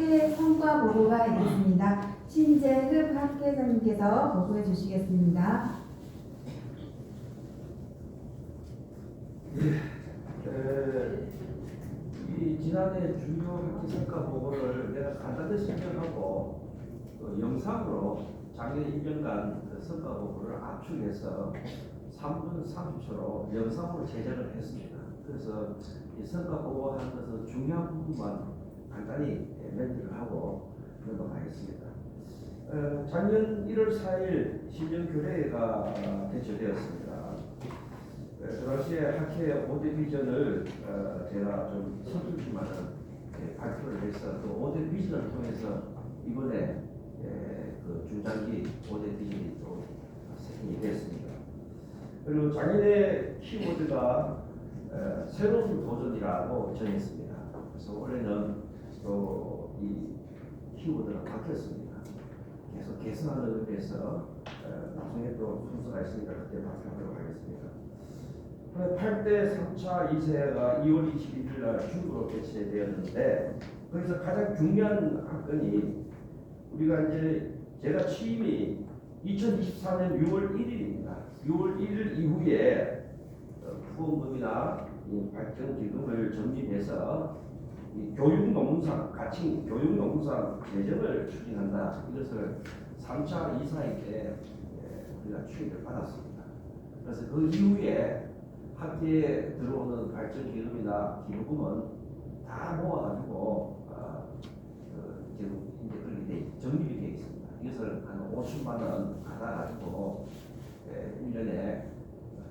학회의 성과 보고가 있겠습니다. 신재흡 학회장님께서 보고해 주시겠습니다. 이 지난해 주요 학기 성과 보고를 내가 간단히 설명하고 영상으로 작년 1년간 그 성과 보고를 압축해서 3분 30초로 영상으로 제작을 했습니다. 그래서 이 성과 보고하는 것은 중요한 부분만 간단히 멘트를 하고 넘어가겠습니다. 작년 1월 4일 신년교례가 개최되었습니다. 그 당시에 학회 5대 비전을 제가 좀 서툴지만은 발표를 해서 그 5대 비전을 통해서 이번에 그 중장기 5대 비전이 또 세팅이 됐습니다. 그리고 작년에 키워드가 새로운 도전이라고 정했습니다. 그래서 올해는 또 이 키워드가 바뀌었습니다. 계속 개선하는 의미에서 나중에 또 순서가 있으니까 그때 발표하도록 하겠습니다. 8대 3차 2세가 2월 21일 날 중국으로 개최되었는데 거기서 가장 중요한 안건이 우리가 이제 제가 취임이 2024년 6월 1일입니다. 6월 1일 이후에 후원금이나 발전기금을 정립해서 이 교육농문상, 가칭 교육농문상 개정을 추진한다. 이것을 3차 이사회 때 우리가 추진을 받았습니다. 그래서 그 이후에 학교에 들어오는 발전기금이나 기부금은 다 모아가지고 지금 이제 그렇게 정립이 되어 있습니다. 이것을 한 50만 원 받아가지고 1년에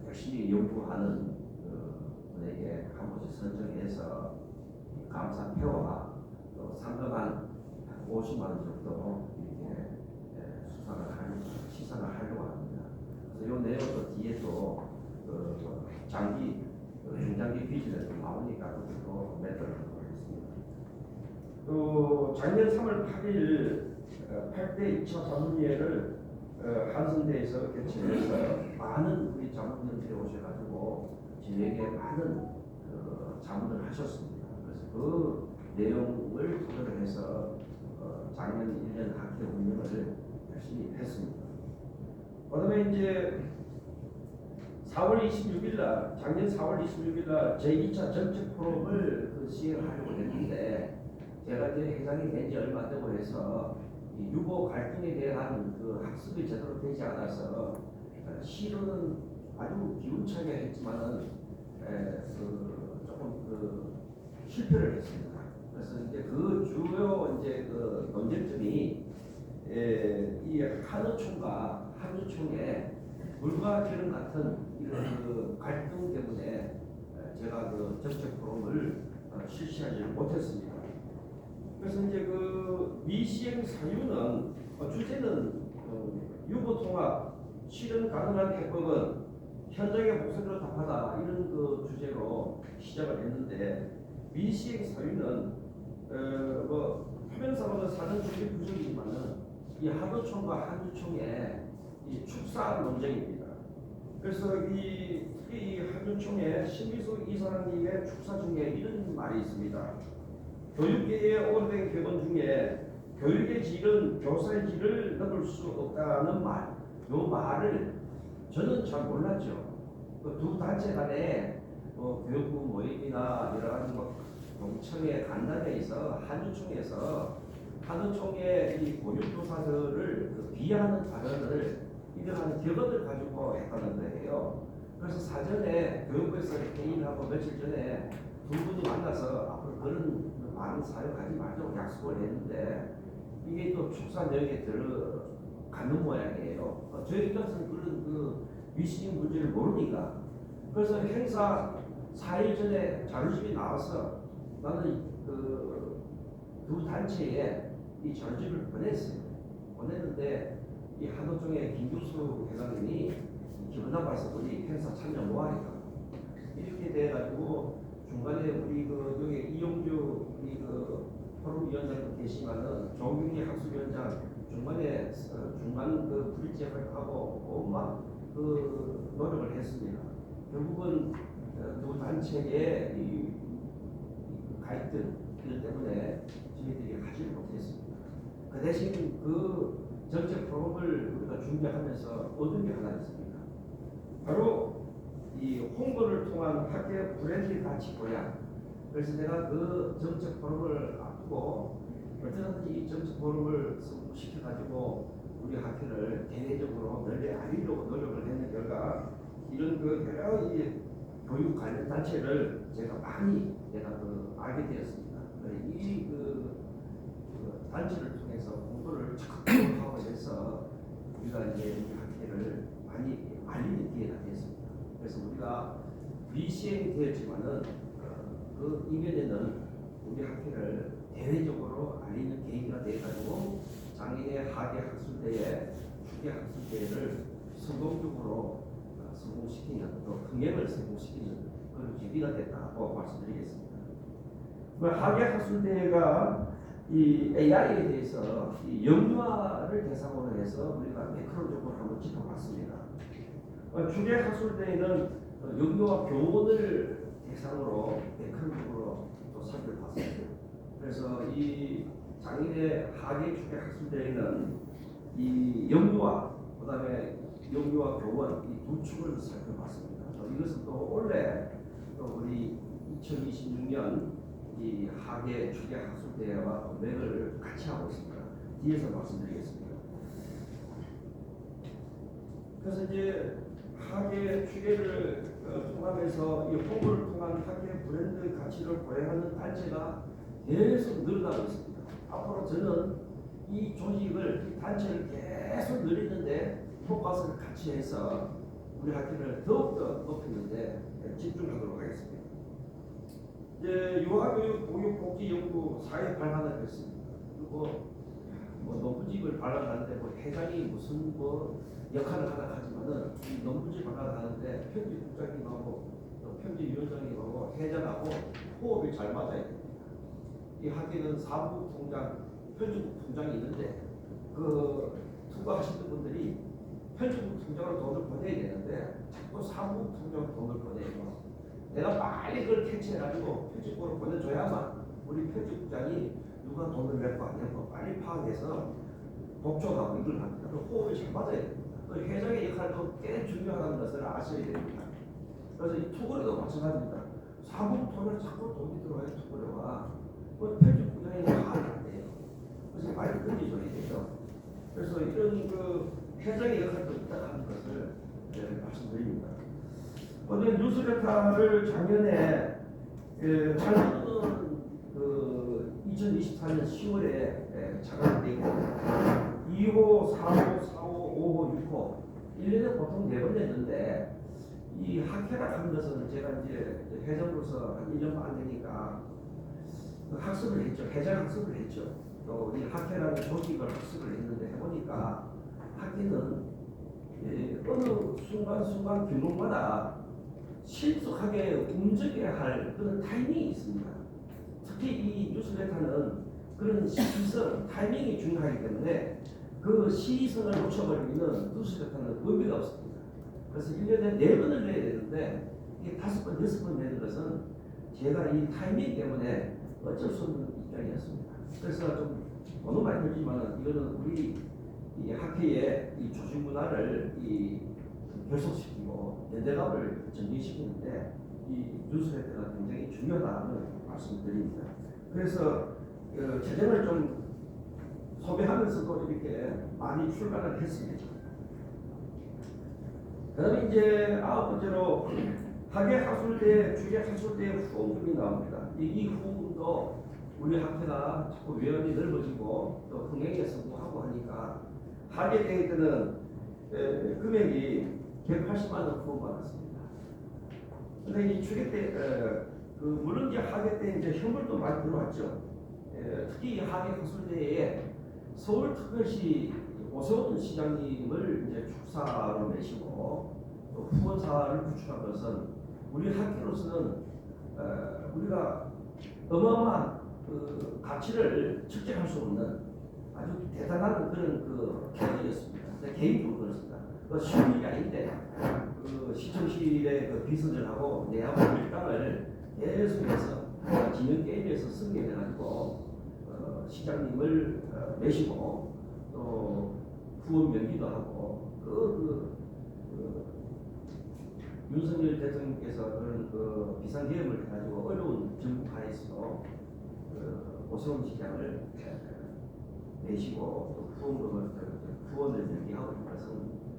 열심히 연구하는 분에게 한 번씩 선정해서 감사표와 또 상금한 50만 원 정도 이렇게 시상을 하려고 합니다. 그래서 이 내용도 뒤에 또 장기, 중장기 비전에 나오니까 그것도 매도를 하도록 하겠습니다. 또 작년 3월 8일 8대 2차 자문위회를 한성대에서 개최해서 많은 우리 자문위원들이 오셔가지고 저에게 많은 자문을 하셨습니다. 그래서 그 내용을 토대로 해서 작년 1년 학회 운영을 열심히 했습니다. 그다음에 이제 4월 26일 날, 작년 4월 26일 날 제2차 정책 포럼을 시행하려고 했는데 제가 이제 회장이 된 지 얼마 안 되고 해서 이 유보 갈등에 대한 그 학습이 제대로 되지 않아서 실은 아주 기운차게 했지만은 조금 실패를 했습니다. 그래서 이제 그 주요 이제 그 논쟁점이 이 한어총과 한주총의 물과 기름 같은 이런 그 갈등 때문에 제가 그 정책 포럼을 실시하지 못했습니다. 그래서 이제 그 미시행 사유는 주제는 유보 통합 실현 가능한 해법은 현장의 목소리로 답하다 이런 그 주제로 시작을 했는데 미시행 사유는 뭐 표면상으로는 사전 준비 부족이지만은 이 하도총과 한주총의 이 축사 논쟁입니다. 그래서 이 한주총의 신미숙 이사장님의 축사 중에 이런 말이 있습니다. 교육계의 오래된 격언 중에 교육의 질은 교사의 질을 넘을 수 없다는 말, 이 말을 저는 잘 몰랐죠. 그 두 단체 간에 교육부 모임이나 여러 가지 공청회 간담회에서 한주총의 이 교육교사들을 비하하는 발언을 이러한 격언을 가지고 했다는 거예요. 그래서 사전에 교육부에서 회의를 하고 며칠 전에 두 분이 만나서 앞으로 그런 말은 사용하지 말자고 약속을 했는데 이게 또 축사 내용에 들어가는 모양이에요. 저희 입장에서는 그런 그 미시행 문제를 모르니까. 그래서 행사 4일 전에 자료집이 나와서 나는 그 두 단체에 이 자료집을 보냈어요. 보냈는데 이 한호총의 김규수 회장님이 기분 나빠서 우리 행사 참여 뭐하니까 이렇게 돼가지고 중간에 우리 그 여기 이용주 우리 그 포럼 위원장도 계시면은 조경희 학술위원장 중간에 중간 그 브릿지역을 하고 엄마 그 노력을 했습니다. 결국은 두 단체의 이 갈등 이것 때문에 저희들이 하지 못했습니다. 대신 그 정책 프로그램을 우리가 준비하면서 얻은 게 하나 있습니다. 바로 이 홍보를 통한 학교 브랜드 가치 보양. 그래서 내가 그 정책 포럼을 앞두고 어떻게든지 이 정책 포럼을 성공시켜가지고 우리 학교를 대외적으로 널리 알리려고 노력을 했는 결과 이런 그 여러 이 교육 관련 단체를 제가 많이 알게 되었습니다. 이 단체를 통해서 공부를 적극적으로 하고 해서 우리가 이제 우리 학교를 많이 알리는 기회가 됐습니다. 그래서 우리가 미시행이 되었지만은 그 이면에는 우리 학교를 대외적으로 알리는 계기가 되어가지고 장인의 하계 학술대회, 추계 학술대회를 성공적으로 성공시키는 또 흥행을 성공시키는 그런 계기가 됐다고 말씀드리겠습니다. 하계 학술대회가 이 AI에 대해서 이 영유아를 대상으로 해서 우리가 매크로적으로 한번 짚어봤습니다. 추계 학술대회는 영유아 교원을 대상으로 매크로적으로 또 살펴봤습니다. 그래서 이 장인의 하계 추계 학술대회는 이 영유아 그다음에 영유아 교원 이 두 축을 살펴봤습니다. 이것은 또 올해 또 우리 2026년 이 하계 추계 학술대회와 맥을 같이 하고 있습니다. 뒤에서 말씀드리겠습니다. 그래서 이제 하계 추계를 통하면서 이 홍보를 통한 하계 브랜드 가치를 보행하는 단체가 계속 늘어나고 있습니다. 앞으로 저는 이 조직을, 이 단체를 계속 늘리는데 포커스를 같이 해서 우리 학교를 더욱더 높이는데 집중하도록 하겠습니다. 이제 유아교육 보육복지연구 사회 발간을 했습니다. 그리고 농부집을 발간하는데 회장이 무슨 역할을 하나 하지만은 이 농부집 발간하는데 편집국장님하고 또 편집위원장님하고 회장하고 호흡이 잘 맞아야 됩니다. 이 학교는 사무총장, 편집국 총장이 있는데 그 투과하시는 분들이 편집국 총장으로 돈을 보내야 되는데 자꾸 사무총장 돈을 보내고 내가 빨리 그걸 캐치해가지고 편집국으로 보내줘야만 우리 편집국장이 누가 돈을 냈고 안 냈고 빨리 파악해서 독촉하고 이걸 합니다. 호흡이 잘 맞아야 됩니다. 그 회장의 역할도 꽤 중요하다는 것을 아셔야 됩니다. 그래서 이 투고료도 마찬가지입니다. 사무통을 자꾸 돈이 들어와야 투고료가 편집국장이 파악이 안 돼요. 그래서 빨리 던져줘야 되죠. 그래서 이런 그 회장의 역할도 있다 하는 것을 말씀드립니다. 오늘 뉴스레터를 작년에 작년은 2024년 10월에 작업되고 2호, 4호, 4호, 5호, 6호 1년에 보통 4번 냈는데 이 학회라 하는 것은 제가 이제 회장으로서 한 1년 반 되니까 학습을 했죠. 회장 학습을 했죠. 또 우리 학회라는 조직을 학습을 했는데 해보니까 학회는 어느 순간순간 규모마다 신속하게 움직여야 할 그런 타이밍이 있습니다. 특히 이 뉴스레터는 그런 시선, 타이밍이 중요하기 때문에 그 시선을 놓쳐버리면 뉴스레터는 의미가 없습니다. 그래서 1년에 4번을 내야 되는데 이게 5번, 6번 내는 것은 제가 이 타이밍 때문에 어쩔 수 없는 입장이었습니다. 그래서 좀 돈은 많이 들지만 이거는 우리 이 학회의 이 조직 문화를 결속시키고 연대감을 전진시키는데 이 뉴스레터가 굉장히 중요하다는 말씀드립니다. 그래서 재정을 좀 소비하면서도 이렇게 많이 출간을 했습니다. 그다음에 이제 9번째로 학예 학술대, 추계 학술대 후원금이 나옵니다. 이 후원금도 우리 학회가 자꾸 외연이 넓어지고 또 흥행에 성공하고 하니까 학예대회 때는 금액이 180만 원 후원받았습니다. 근데 이 추계 때 물론 이제 학예 때 이제 현물도 많이 들어왔죠. 특히 학예 학술대회에 서울특별시 오세훈 시장님을 이제 축사로 내시고 또 후원사를 구축한 것은 우리 학교로서는 우리가 어마어마한 그 가치를 측정할 수 없는 아주 대단한 그런 계획이었습니다. 개인적으로 그렇습니다. 쉬운 일이 아닌데 시청실의 비서들하고 내하고 밀당을 계속해서 진영 게임에서 승리해가지고 시장님을 내시고 또 후원 명기도 하고 윤석열 대통령께서 그런 비상계획을 해가지고 어려운 정부 하에서 오세훈 시장을 내시고 또 후원을 명기하고 있는 것은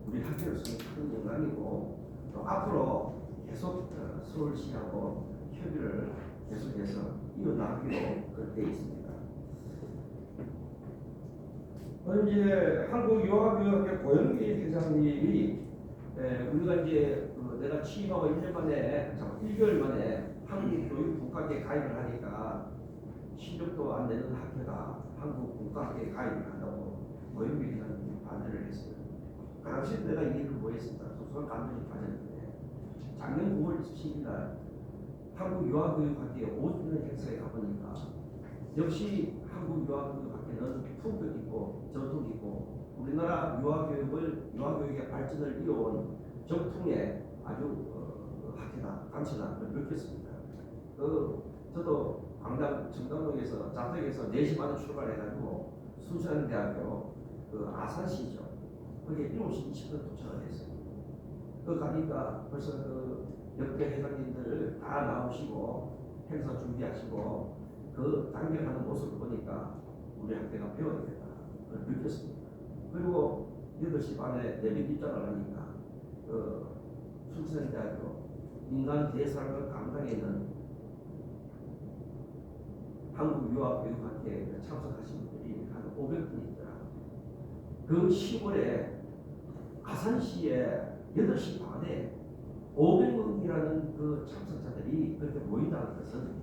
우리 학교로서는 큰 영광이고 또 앞으로 계속 서울시하고 협의를 계속해서 이어나가기로 되어 있습니다. 이제 한국유아교육학회 고영기 회장님이 우리가 이제 내가 취임하고 1개월 만에 한국교육국가학회에 가입을 하니까 실력도 안 되는 학회가 한국국가학회에 가입을 한다고 고영기 회장님이 반대를 했어요. 그 당시 내가 이 일을 보였습니다. 소소한 감정이 빠졌는데 작년 9월 27일 날 한국유아교육학회 5주년 행사에 가보니까 역시 한국유아교육학회는 품격 있고 전통 있고 우리나라 유아교육의 발전을 이어온 정통의 아주 학회다, 강체다 느꼈습니다. 저도 강남 청담동에서 자택에서 4시 반에 출발해가지고 순천대학교 아산시죠. 거기에 7시 20분 도착을 했어요. 가니까 벌써 역대 회장님들 다 나오시고 행사 준비하시고 단결하는 모습을 보니까 우리 학교가 배워야겠다 느꼈습니다. 그리고 8시 반에 내빈 입장을 하니까 순천대학교 인간 대사를 감당해 있는 한국유아교육학회에 참석하신 분들이 한 500분 있더라. 그 10월에 아산시에 8시 반에 500명이라는 참석자들이 그렇게 모인다는 것은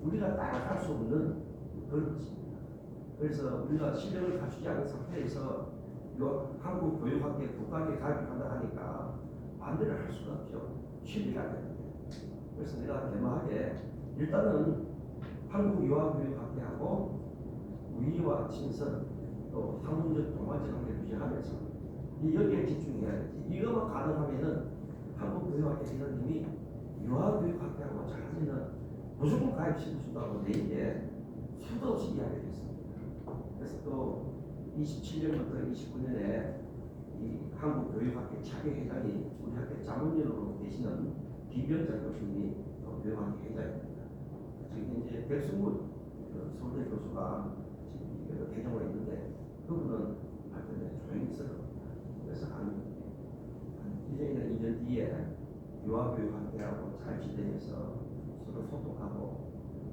우리가 따라갈 수 없는 그런 것입니다. 그래서 우리가 실력을 갖추지 않은 상태에서 한국교육학회 국가학회에 가입한다 하니까 반대를 할 수가 없죠. 실리가 안 되는데. 그래서 내가 개마하게 일단은 한국유아교육학회하고 우위와 친선 또 학문적 동반적 관계를 유지하면서 여기에 집중해야지. 이것만 가능하면은 한국교육학회 회장님이 유아교육학회하고 잘하면 무조건 가입시켜준다고 내일에 수도 없이 이야기를 했습니다. 그래서 또 27년부터 29년에 이 한국교육학회 차기회장이 우리 학교 자문위원으로 계시는 김병장 교수님이 또 교육학회 회장입니다. 지금 이제 백승문 서울대 교수가 지금 대정으로 있는데 그분은 발표에 조용히 있을 겁니다. 그래서 한 1년이나 2년 뒤에 유아교육학회하고 잘 지내면서 서로 소통하고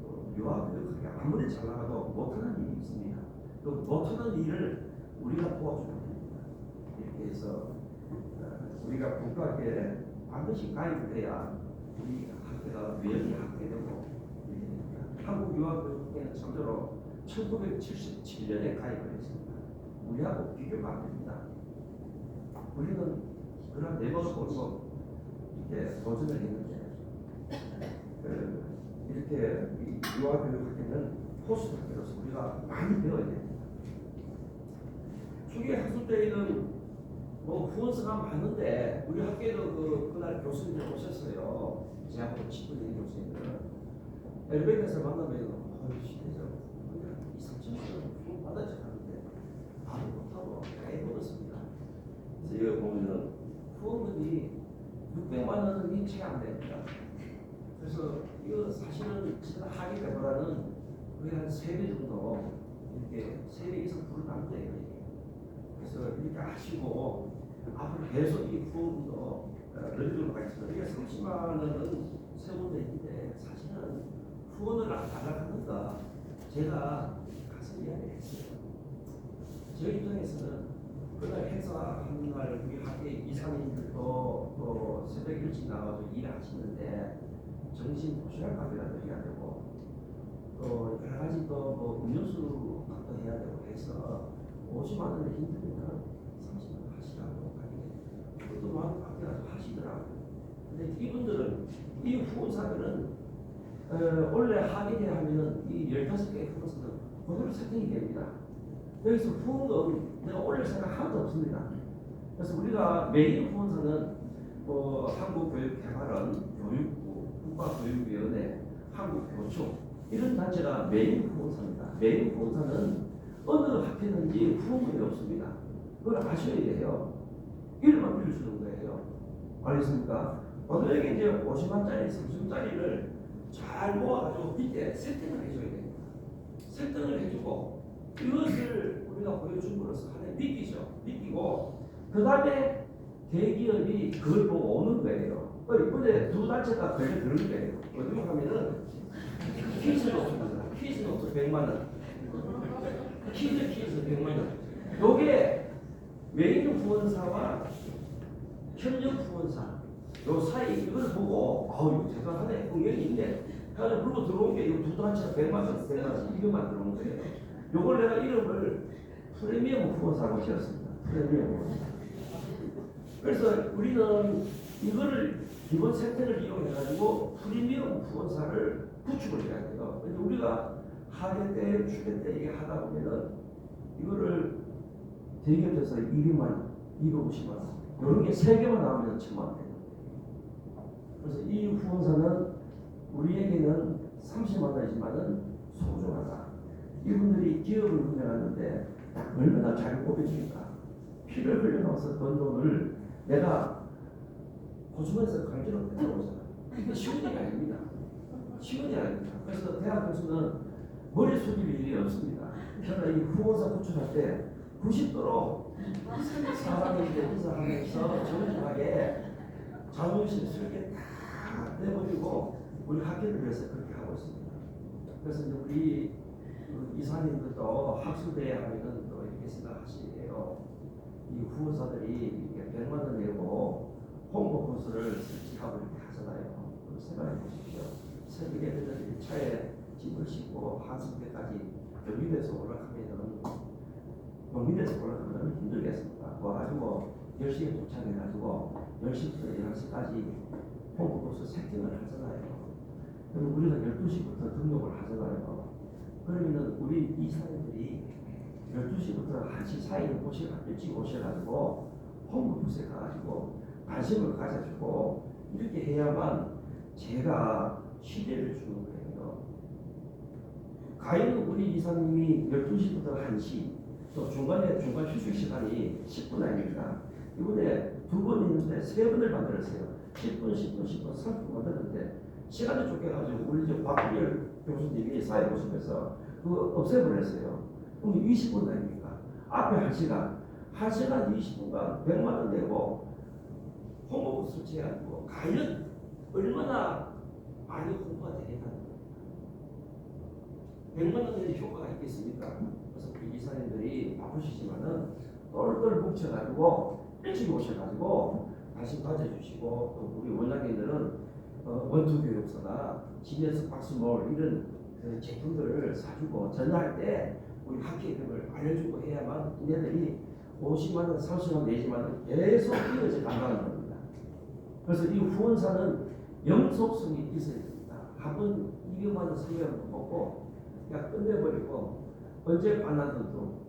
또 유아교육학회 아무리 잘 나가도 못하는 일이 있습니다. 그 못하는 일을 우리가 도와주면 됩니다. 이렇게 해서 우리가 국가학회에 반드시 가입을 해야 우리 학회가 명예 학회되고 한국유아교육학회는 참조로 1977년에 가입을 했습니다. 우리하고 비교가 안 됩니다. 우리는 그런 내버려 보고 이렇게 도전을 했는데 이렇게 유아교육학회는 포스트 학회로서 우리가 많이 배워야 됩니다. 초기 학술 때에는 후원서가 많은데 우리 학교에도 그날 교수님들 오셨어요. 제하고 친구들이 교수님들 엘리베이터에서 만나면 시대적 2,3천만 원 후원 받아 적하는데 아무 못하고 애먹었습니다. 그래서 여기 보면은 후원금이 600만 원이 채 안 됩니다. 그래서 이거 사실은 진짜 하기 때보다는 거의 한 3배 정도 이렇게 3배 이상 부르면 돼요. 그래서 이렇게 하시고 앞으로 계속 이 후원도 늘리도록 하겠습니다. 이게 30만 원은 세운데 있는데 사실은 후원을 안 달라하는가 제가 가서 이야기했어요. 저희 입장에서는 그날 행사하는 날 우리 학교 2, 3인들도 또 새벽 일찍 나와서 일을 하시는데 정신 도시락 값이라도 해야 되고 또 여러 가지 또 음료수 값도 해야 되고 해서 50만 원을 힘들면 30만 원 하시라고 하길래 그것도 막 밖에 가서 하시더라고요. 근데 이분들은 이 후원사들은 원래 학예대 하면은 이 15개의 후원사는 그대로 세팅이 됩니다. 여기서 후원금 내가 올릴 생각 하나도 없습니다. 그래서 우리가 메인 후원사는 한국교육개발원, 교육부, 국가교육위원회, 한국교총, 이런 단체가 메인 후원사입니다. 메인 후원사는 어느 학회든지 후원금이 없습니다. 그걸 아셔야 돼요. 이름만 빌려주는 거예요. 알겠습니까? 오늘에게 이제 50만짜리, 30만짜리를 잘 모아가지고 밑에 세팅을 해줘야 됩니다. 세팅을 해주고 이것을 우리가 보여줌으로써 하나의 믿기고 그 다음에 대기업이 그걸 보고 오는 거예요. 이번에 두 단체가 걸려 드는 거예요. 어떻게 하면은 퀴즈 노트입니다. 퀴즈 노트 100만 원. 퀴즈 100만 원. 요게 메인 후원사와 현역 후원사 요 사이 이걸 보고 이거 대단하네. 응용이 있네. 그래서 물고 들어온 게 이거 두 단체가 100만 원, 200만 들어온 거예요. 요걸 내가 이름을 프리미엄 후원사라고 지었습니다. 프리미엄 후원사. 그래서 우리는 이거를 기본 세트를 이용해가지고 프리미엄 후원사를 구축을 해야 돼요. 근데 우리가 하회 때, 추계 때 이게 하다 보면은 이거를 대기업에서 200만 원, 250만 원, 이런 게 3개만 나오면 1000만 원 돼요. 그래서 이 후원사는 우리에게는 30만 원이지만은 소중하다. 이분들이 기업을 운영하는데 얼마나 잘 뽑혀주니까 피를 흘려넣어서 번 돈을 내가 고주머니에서 강제로 뺏어오잖아. 이게 쉬운 일이 아닙니다. 쉬운 일이 아닙니다. 그래서 대학 교수는 머리 숙일 일이 없습니다. 저는 이 후원사 구축할 때 90도로 사람에게 인사하면서 정중하게 자존심 스럽게 다 내버리고 우리 학교를 위해서 그렇게 하고 있습니다. 그래서 이제 우리 이사님들도 학술대회 하면은 또 이렇게 생각하시네요. 이 후원사들이 이렇게 100만 원 내고 홍보 코스를 설치하고 이렇게 하잖아요. 생각해 보십시오. 새벽에 애들이 차에 짐을 싣고 한승대까지 경민에서 올라가면은 경민에서 올라가면 힘들겠습니다. 와가지고 10시에 도착해가지고 10시부터 11시까지 홍보 코스 세팅을 하잖아요. 그럼 우리가 12시부터 등록을 하잖아요. 그러면은 우리 이사님들이 12시부터 1시 사이에 일찍 오셔가지고 홍보부스에 가가지고 관심을 가져주고 이렇게 해야만 제가 신뢰를 주는 거예요. 과연 우리 이사님이 12시부터 1시 또 중간 휴식 시간이 10분 아닙니까? 이번에 2번 있는데 3번을 만들었어요. 10분, 30분 만들었는데 시간이 쫓겨가지고 우리 저 박규열 교수님이 사회 보시면서 그거 없애버렸어요. 그럼 20분 아닙니까? 앞에 1시간 20분간 100만 원 내고 홍보부 설치해가지고 과연 얼마나 많이 홍보가 되겠다는 겁니다. 100만 원 내는 효과가 있겠습니까? 그래서 우리 이사님들이 바쁘시지만은 똘똘 뭉쳐가지고 일찍 오셔가지고 관심 가져주시고 또 우리 원장님들은 원투 교육서나 지니어스 박스몰 이런 그 제품들을 사주고 전화할 때 우리 학교 이름을 알려주고 해야만 얘네들이 50만 원, 30만 원 내지만 계속 이어져 나가는 겁니다. 그래서 이 후원사는 영속성이 있어야 됩니다. 한번 200만 원, 300만 원 먹고 그냥 끝내버리고 언제 반나든도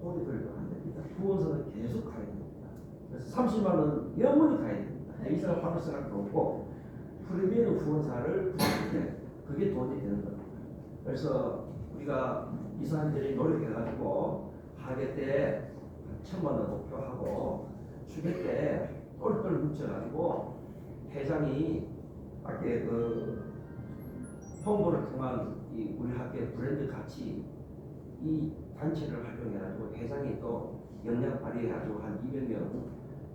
꼬리 들고 안 됩니다. 후원사는 계속 가야 됩니다. 그래서 30만 원 영원히 가야 됩니다. 이 사람 받을 사람도 없고 프리미엄 후원사를 부를 때 그게 돈이 되는 겁니다. 그래서 우리가 이사님들이 노력해가지고 하계 때 1000만 원 목표하고 추계 때 똘똘 뭉쳐가지고 회장이 밖에 그 홍보를 통한 이 우리 학교의 브랜드 가치 이 단체를 활용해가지고 회장이 또 역량 발휘해가지고 한 200명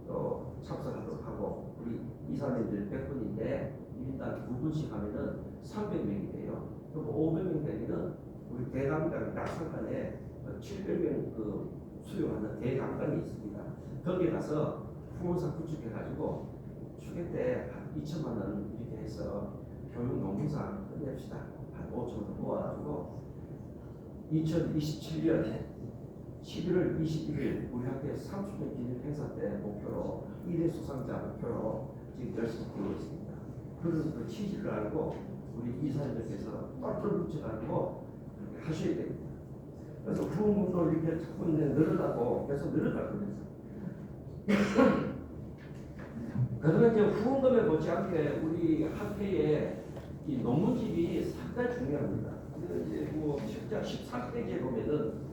또 참석하도록 하고 우리 이사님들 100분인데 1인당 9분씩 하면은 300명이 돼요. 그럼 500명 되면은 우리 대강당 낙산간에 700명 그 수용하는 대강당이 있습니다. 거기에 가서 후원사 구축해가지고 추계 때 한 2천만 원 이렇게 해서 교육 농문사 끝냅시다. 한 5천 원 모아가지고 2027년 11월 21일 우리 학교에 30년 기념 행사 때 목표로 1회 수상자 목표로 지금 열심히 뛰고 있습니다. 그런 그 취지를 알고 우리 이사님들께서 똘똘 뭉쳐가지고 그렇게 하셔야 됩니다. 그래서 후원금도 이렇게 자꾸 늘어나고 계속 늘어갈 겁니다. 그러면 이제 후원금에 못지않게 우리 학회에 이 논문집이 상당히 중요합니다. 이제 뭐 10장 13페이지에 보면은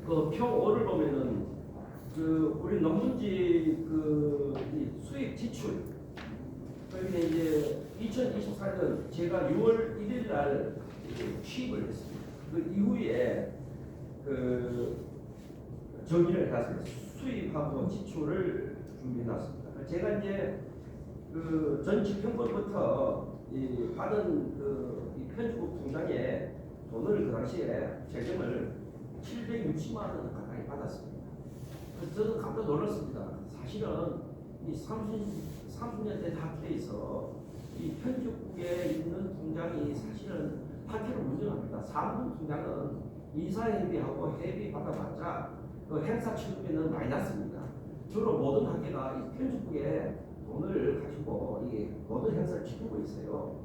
그 표5를 보면은 그 우리 농문지 이 수입 지출 그게 이제 2024년 제가 6월 1일 날 취입을 했습니다. 그 이후에 그 정리를 해놨습니다. 수입하고 지출을 준비해놨습니다. 제가 이제 그 전 집행부부터 이 받은 이 편집국 통장에 돈을 그 당시에 재정을 760만 원 가까이 받았습니다. 그래서 저는 깜짝 놀랐습니다. 사실은 이 30년 된 학회에서 이 편집국에 있는 통장이 사실은 학회로 운영합니다. 사무 통장은 이사회비하고 회비 받아봤자 그 행사 취급비는 많이 났습니다. 주로 모든 학회가 이 편집국에 돈을 가지고 이 모든 행사를 치르고 있어요.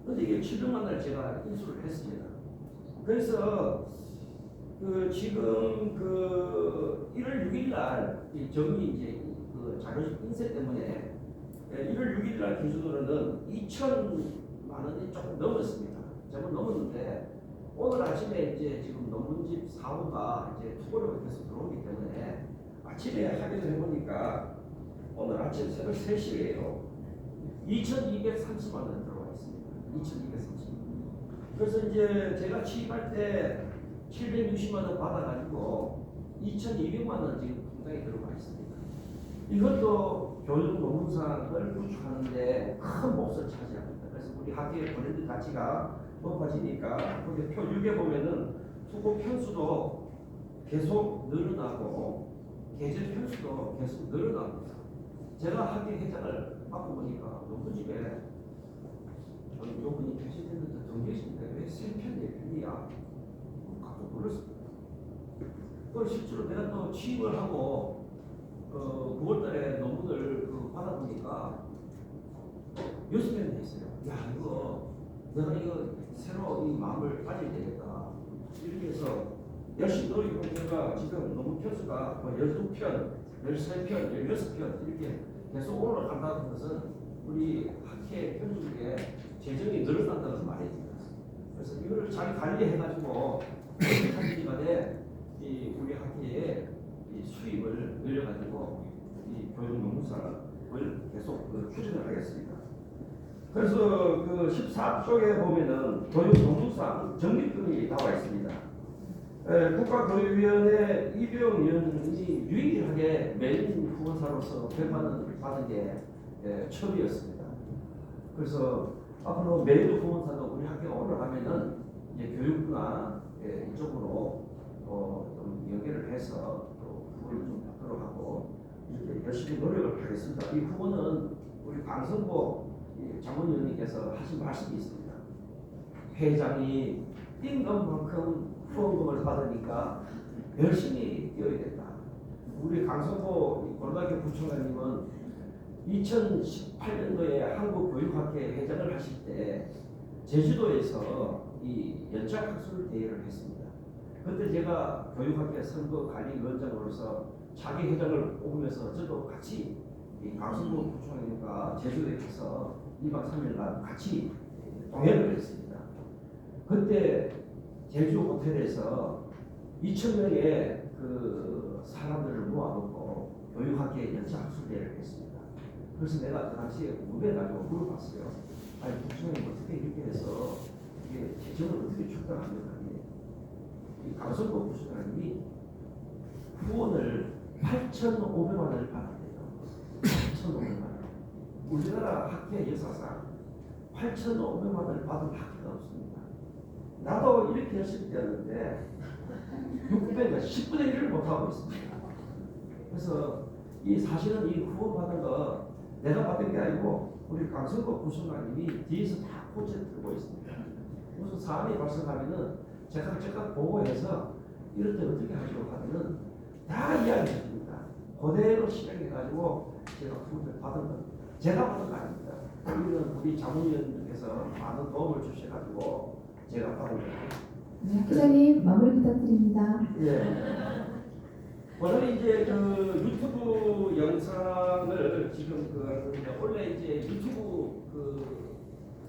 그런데 이게 700만 원을 제가 인수를 했습니다. 그래서 그 지금 그 1월 6일 날이 정리 이제 그 자료실 인쇄 때문에 1월 6일 날 기준으로는 2천만 원이 조금 넘었습니다. 조금 넘었는데 오늘 아침에 이제 지금 논문집 사후가 이제 투고료가 계속 들어오기 때문에 아침에 확인을 해보니까 오늘 아침 새벽 3시에요. 2,230만 원 들어와 있습니다. 2,230만 원. 그래서 이제 제가 취입할 때 760만 원 받아가지고 2,200만 원 지금 통장에 들어가 있습니다. 이것도 교육 노무상을 구축하는데 큰 몫을 차지합니다. 그래서 우리 학교의 브랜드 가치가 높아지니까 거기 표 6에 보면은 투고 편수도 계속 늘어나고 계절 편수도 계속 늘어납니다. 제가 학교 회장을 맡고 보니까 농부집에 요분이 계시는데 더 계신데 왜 세편의 편이야? 깜짝 놀랐습니다. 또 실제로 내가 또 취임을 하고 9월달에 논문을 받아보니까 6명이 있어요. 야 내가 이거 새로 이 마음을 가져야 되겠다. 이렇게 해서 열심히 노력해본 결과 지금 논문 편수가 12편, 13편, 16편 이렇게 계속 올라간다는 것은 우리 학회 편집에 재정이 늘어난다는 것을 말해줍니다. 그래서 이거를 잘 관리해가지고 한기간에 우리 학회의 수입을 늘려가지고 이 교육 농무상을 계속 추진을 하겠습니다. 그래서 그 14쪽에 보면은 교육 농무상 적립금이 나와 있습니다. 국가교육위원회 이병 위원이 유일하게 메인 후원사로서 100만 원을 받은 게 처음이었습니다. 그래서 앞으로 메인 후원사도 우리 학교가 올라가면은 이제 교육부나 이쪽으로 좀 연계를 해서 또 후원을 좀 받도록 하고 이렇게 열심히 노력을 하겠습니다. 이 후원은 우리 강성보 장본위원님께서 하신 말씀이 있습니다. 회장이 뛴 것만큼 후원금을 받으니까 열심히 뛰어야 된다. 우리 강성보 고등학교 부총장님은 2018년도에 한국교육학회 회장을 하실 때 제주도에서 이 연착학술 대회를 했습니다. 그때 제가 교육학회 선거관리위원장으로서 자기 회장을 뽑으면서 저도 같이 이 강성보 부총장님과 제주도에 가서 2박 3일 날 같이 동행을 했습니다. 그때 제주 호텔에서 2,000명의 그 사람들을 모아놓고 교육학회 연차학술대회를 했습니다. 그래서 내가 그 당시에 궁금해가지고 물어봤어요. 아니 부총장님 어떻게 이렇게 해서 이게 재정을 어떻게 충당합니까? 이 강성보 부총장님이 후원을 8,500만 원을 받았대요. 8,500만 원. 우리나라 학회 역사상 8,500만 원을 받은 학회가 없습니다. 나도 이렇게 열심히 되었는데 600가 10분의 1을 못하고 있습니다. 그래서 이 사실은 이 후원받은 거 내가 받은 게 아니고 우리 강성국 부총장님이 뒤에서 다 포즈를 들고 있습니다. 무슨 사안이 발생하면은 제가 보고해서 이럴 때 어떻게 하시고 하면은 다 이야기해 줍니다. 그대로 실행해가지고 제가 후원을 받은 건 제가 받은 거 아닙니다. 우리는 우리 자문위원님께서 많은 도움을 주셔가지고 제가 받은 거예요. 네, 학회장님 마무리 부탁드립니다. 예. 오늘 이제 그 유튜브 영상을 지금 원래 이제 유튜브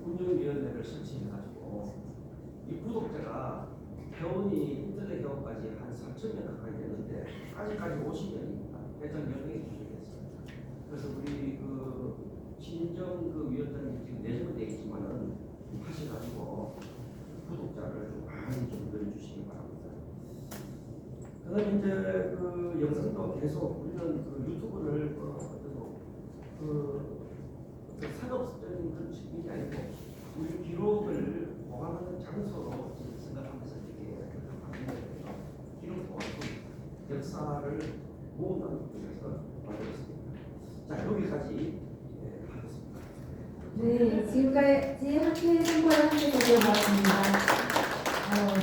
운영위원회를 설치해가지고 있고 이 구독자가 회원이 인터넷 회원까지 한 4,000명 가까이 되는데 아직까지 50명입니다. 회장 연행해 주시겠습니다. 그래서 우리 신정 위원장님 지금 내정돼 있지만은 하셔가지고 구독자를 좀 많이 좀 늘려주시기 바랍니다. 그다음에 이제 영상도 계속 우리는 유튜브를 상업적인 그런 측면이 아니고 우리 기록을 보관하는 장소로 지금 생각하면서 이렇게 기록 보관 역사를 모으는 곳에서 만들었습니다. 자 여기까지 하겠습니다. 네, 지금까지 학회 선거를 함께 살펴보았습니다.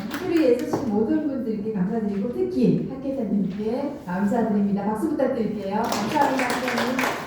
학교를 애쓰신 모든 분들께 감사드리고 특히 학회자님께 감사드립니다. 박수 부탁드릴게요. 감사합니다, 학회자님.